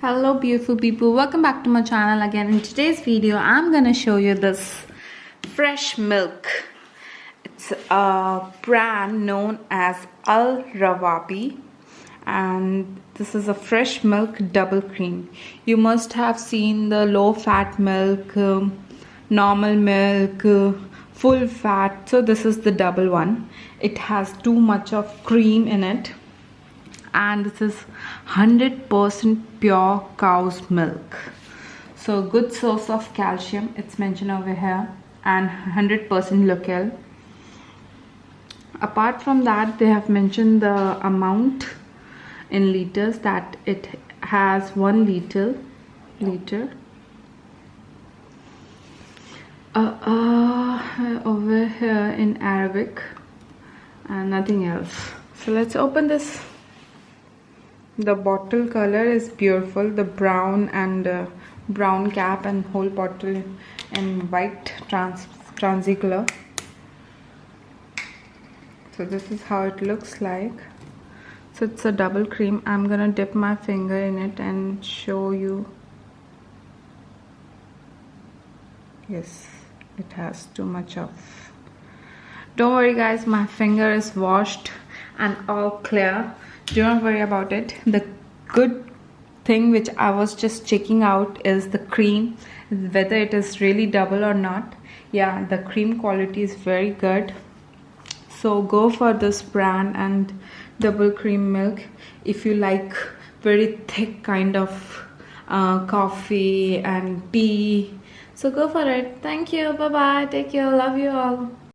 Hello beautiful people, welcome back to my channel again. In today's video I'm gonna show you this fresh milk. It's a brand known as Rawabi, and this is a fresh milk double cream. You must have seen the low fat milk, normal milk, full fat. So this is the double one. It has too much of cream in it, and this is 100% pure cow's milk, so good source of calcium, it's mentioned over here, and 100% local. Apart from that, they have mentioned the amount in liters, that it has 1 liter over here in Arabic, and nothing else. So let's open this. The bottle color is beautiful, the brown and brown cap, and whole bottle in white transcolor. So this is how it looks like. So it's a double cream. I'm gonna dip my finger in it and show you. Yes, it has too much of. Don't worry guys, my finger is washed and all clear. Do not worry about it. The good thing which I was just checking out is the cream, whether it is really double or not. Yeah, the cream quality is very good. So go for this brand and double cream milk if you like very thick kind of coffee and tea. So go for it. Thank you. Bye bye. Take care. Love you all.